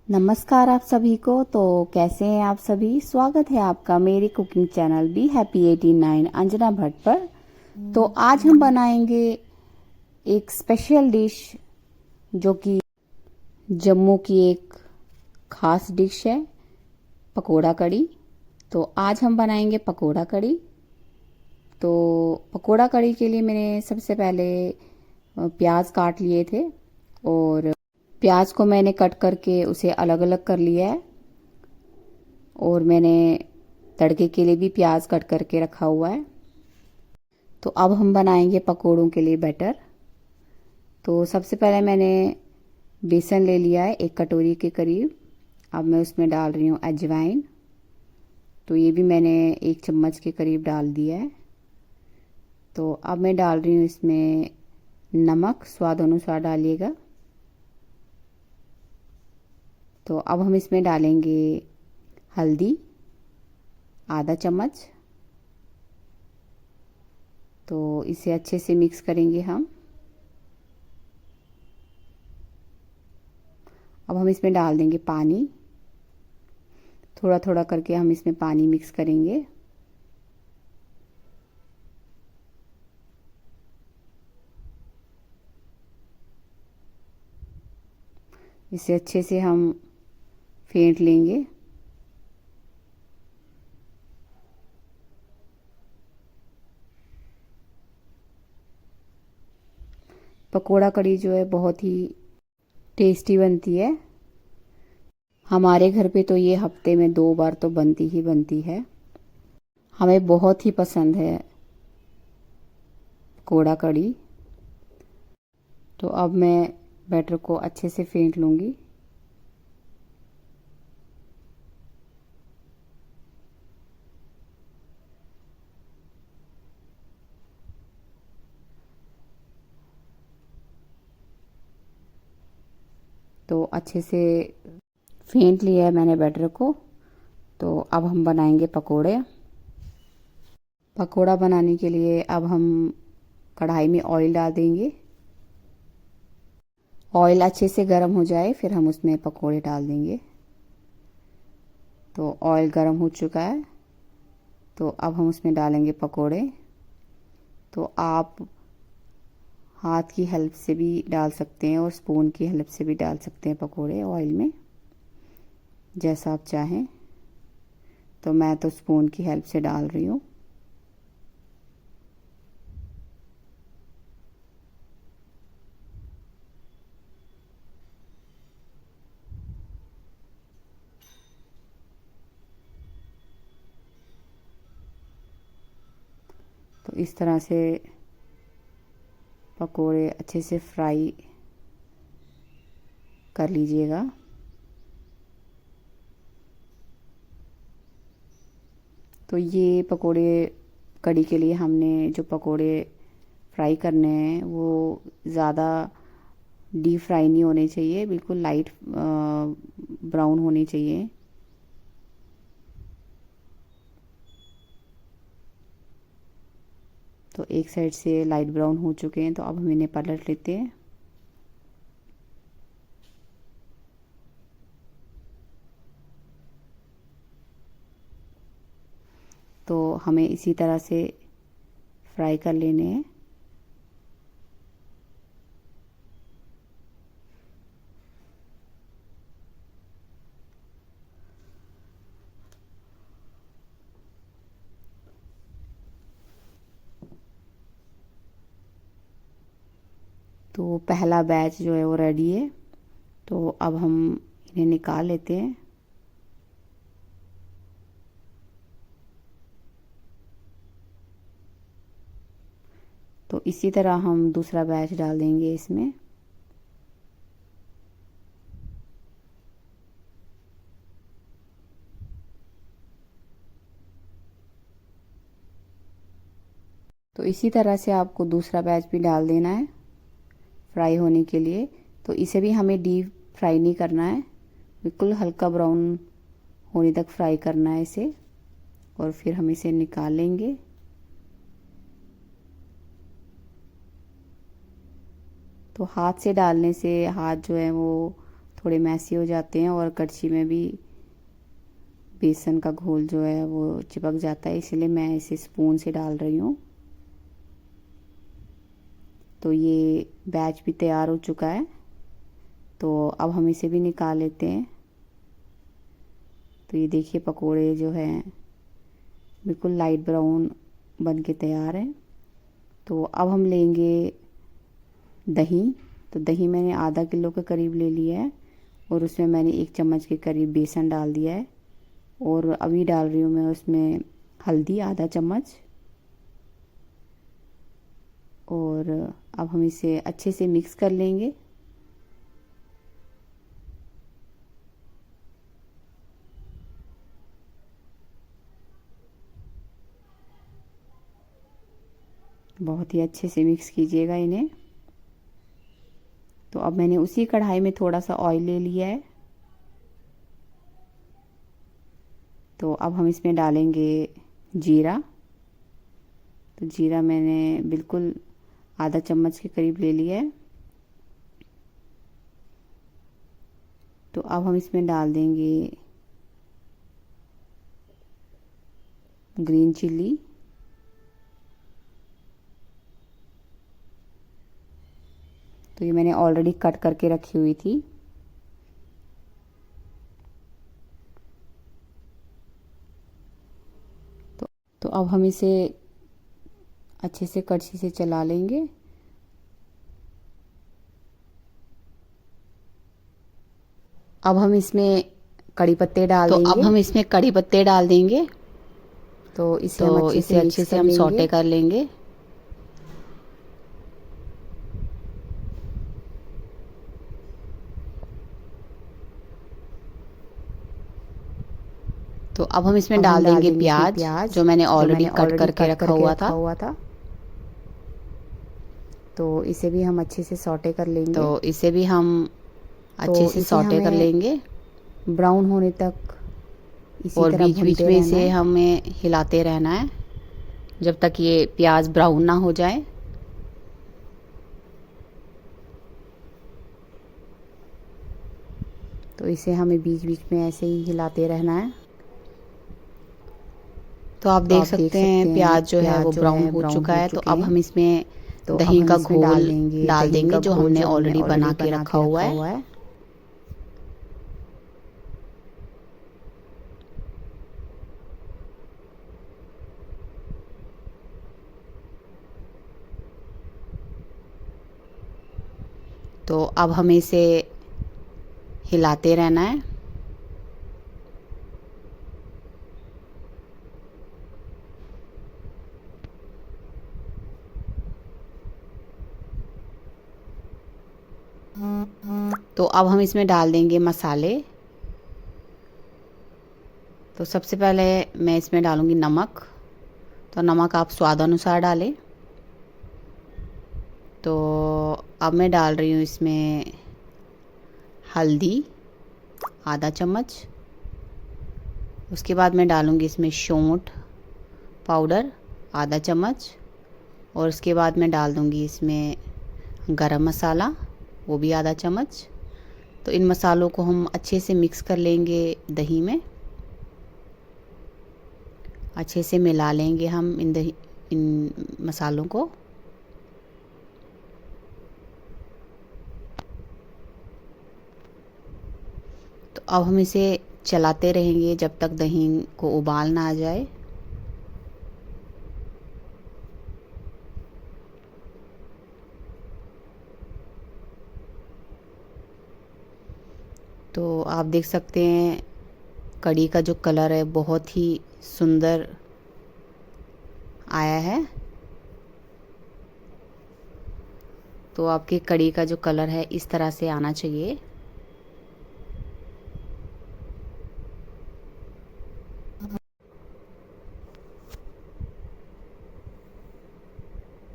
नमस्कार आप सभी को। तो कैसे हैं आप सभी। स्वागत है आपका मेरे cooking channel be happy 89 Anjana Bhatt पर। तो आज हम बनाएंगे एक स्पेशल डिश जो कि जम्मू की एक खास डिश है, पकोड़ा कड़ी। तो आज हम बनाएंगे पकोड़ा कड़ी। तो पकोड़ा कड़ी के लिए मैंने सबसे पहले प्याज काट लिए थे और प्याज को मैंने कट करके उसे अलग अलग कर लिया है। और मैंने तड़के के लिए भी प्याज कट करके रखा हुआ है। तो अब हम बनाएंगे पकोड़ों के लिए बैटर। तो सबसे पहले मैंने बेसन ले लिया है 1 कटोरी के करीब। अब मैं उसमें डाल रही हूँ अजवाइन। तो ये भी मैंने 1 चम्मच के करीब डाल दिया है। तो अब मैं डाल रही हूँ इसमें नमक, स्वाद अनुसार डालिएगा। तो अब हम इसमें डालेंगे हल्दी आधा चम्मच। तो इसे अच्छे से मिक्स करेंगे हम। अब हम इसमें डाल देंगे पानी। थोड़ा थोड़ा करके हम इसमें पानी मिक्स करेंगे। इसे अच्छे से हम फेंट लेंगे। पकोड़ा कड़ी जो है बहुत ही टेस्टी बनती है। हमारे घर पे तो ये हफ्ते में 2 बार तो बनती ही बनती है। हमें बहुत ही पसंद है पकोड़ा कड़ी। तो अब मैं बैटर को अच्छे से फेंट लूँगी। तो अच्छे से फेंट लिया है मैंने बैटर को। तो अब हम बनाएंगे पकोड़े। पकोड़ा बनाने के लिए अब हम कढ़ाई में ऑयल डाल देंगे। ऑयल अच्छे से गर्म हो जाए फिर हम उसमें पकोड़े डाल देंगे। तो ऑयल गर्म हो चुका है। तो अब हम उसमें डालेंगे पकोड़े। तो आप हाथ की हेल्प से भी डाल सकते हैं और स्पून की हेल्प से भी डाल सकते हैं पकोड़े ऑयल में, जैसा आप चाहें। तो मैं तो स्पून की हेल्प से डाल रही हूँ। तो इस तरह से पकोड़े अच्छे से फ्राई कर लीजिएगा। तो ये पकोड़े कड़ी के लिए हमने जो पकोड़े फ्राई करने हैं वो ज़्यादा डीप फ्राई नहीं होने चाहिए, बिल्कुल लाइट ब्राउन होने चाहिए। तो एक साइड से लाइट ब्राउन हो चुके हैं। तो अब हम इन्हें पलट लेते हैं। तो हमें इसी तरह से फ्राई कर लेने हैं। तो पहला बैच जो है वो रेडी है। तो अब हम इन्हें निकाल लेते हैं। तो इसी तरह हम दूसरा बैच डाल देंगे इसमें। तो इसी तरह से आपको दूसरा बैच भी डाल देना है फ्राई होने के लिए। तो इसे भी हमें डीप फ्राई नहीं करना है, बिल्कुल हल्का ब्राउन होने तक फ्राई करना है इसे। और फिर हम इसे निकाल लेंगे। तो हाथ से डालने से हाथ जो है वो थोड़े मैसी हो जाते हैं और कड़छी में भी बेसन का घोल जो है वो चिपक जाता है, इसलिए मैं इसे स्पून से डाल रही हूँ। तो ये बैच भी तैयार हो चुका है, तो अब हम इसे भी निकाल लेते हैं। तो ये देखिए पकोड़े जो हैं बिल्कुल लाइट ब्राउन बन के तैयार हैं। तो अब हम लेंगे दही। तो दही मैंने आधा किलो के करीब ले लिया है और उसमें मैंने 1 चम्मच के करीब बेसन डाल दिया है और अभी डाल रही हूँ मैं उसमें हल्दी आधा चम्मच। और अब हम इसे अच्छे से मिक्स कर लेंगे। बहुत ही अच्छे से मिक्स कीजिएगा इन्हें। तो अब मैंने उसी कढ़ाई में थोड़ा सा ऑयल ले लिया है। तो अब हम इसमें डालेंगे जीरा। तो जीरा मैंने बिल्कुल आधा चम्मच के करीब ले लिया है। तो अब हम इसमें डाल देंगे ग्रीन चिल्ली। तो ये मैंने ऑलरेडी कट करके रखी हुई थी। तो अब हम इसे अच्छे से कड़छी से चला लेंगे। अब हम इसमें कड़ी पत्ते डाल देंगे। अब हम इसमें कड़ी पत्ते डाल देंगे। तो इसे अच्छे से हम सौटे कर लेंगे। तो अब हम इसमें डाल देंगे प्याज जो मैंने ऑलरेडी कट करके रखा हुआ था। तो इसे भी हम अच्छे से सौटे कर लेंगे। तो इसे भी हम अच्छे से सौटे कर लेंगे ब्राउन होने तक इसी और तरह बीच बीच में इसे हमें हिलाते रहना है जब तक ये प्याज ब्राउन ना हो जाए। तो इसे हमें बीच बीच में ऐसे ही हिलाते रहना है। तो आप देख सकते हैं प्याज जो है वो ब्राउन हो चुका है। तो अब हम इसमें दही का घोल डाल देंगे जो हमने ऑलरेडी बना के रखा हुआ है। तो अब हमें इसे हिलाते रहना है। तो अब हम इसमें डाल देंगे मसाले। तो सबसे पहले मैं इसमें डालूंगी नमक। तो नमक आप स्वाद अनुसार डालें। तो अब मैं डाल रही हूँ इसमें हल्दी आधा चम्मच। उसके बाद मैं डालूंगी इसमें सौंठ पाउडर आधा चम्मच और उसके बाद मैं डाल दूंगी इसमें गरम मसाला वो भी आधा चम्मच। तो इन मसालों को हम अच्छे से मिक्स कर लेंगे दही में। अच्छे से मिला लेंगे हम इन मसालों को। तो अब हम इसे चलाते रहेंगे जब तक दही को उबाल ना आ जाए। तो आप देख सकते हैं कड़ी का जो कलर है बहुत ही सुंदर आया है। तो आपकी कड़ी का जो कलर है इस तरह से आना चाहिए।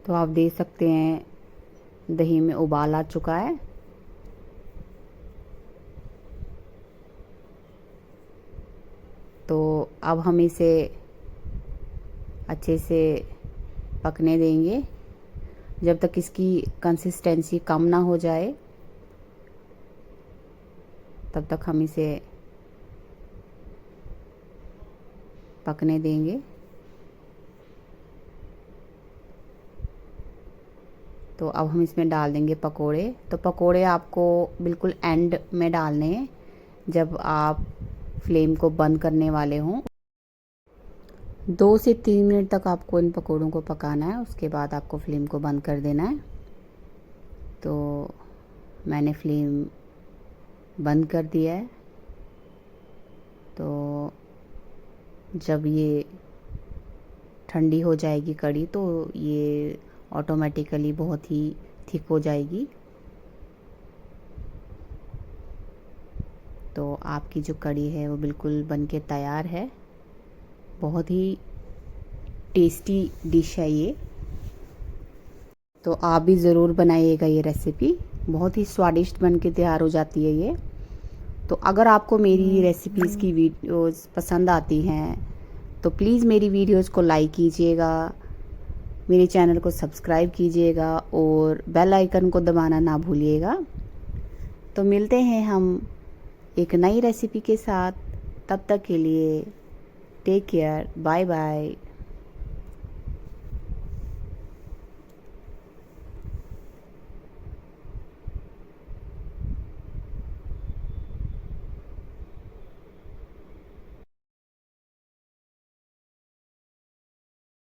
तो आप देख सकते हैं दही में उबाल आ चुका है। तो अब हम इसे अच्छे से पकने देंगे जब तक इसकी कंसिस्टेंसी कम ना हो जाए। तब तक हम इसे पकने देंगे। तो अब हम इसमें डाल देंगे पकोड़े। तो पकोड़े आपको बिल्कुल एंड में डालने हैं, जब आप फ्लेम को बंद करने वाले हों। 2 से 3 मिनट तक आपको इन पकोड़ों को पकाना है, उसके बाद आपको फ्लेम को बंद कर देना है। तो मैंने फ्लेम बंद कर दिया है। तो जब ये ठंडी हो जाएगी कढ़ी तो ये ऑटोमेटिकली बहुत ही थिक हो जाएगी। तो आपकी जो कढ़ी है वो बिल्कुल बनके तैयार है। बहुत ही टेस्टी डिश है ये। तो आप भी ज़रूर बनाइएगा ये रेसिपी, बहुत ही स्वादिष्ट बनके तैयार हो जाती है ये। तो अगर आपको मेरी रेसिपीज़ की वीडियोस पसंद आती हैं तो प्लीज़ मेरी वीडियोस को लाइक कीजिएगा, मेरे चैनल को सब्सक्राइब कीजिएगा और बेल आइकन को दबाना ना भूलिएगा। तो मिलते हैं हम एक नई रेसिपी के साथ, तब तक के लिए टेक केयर, बाय बाय।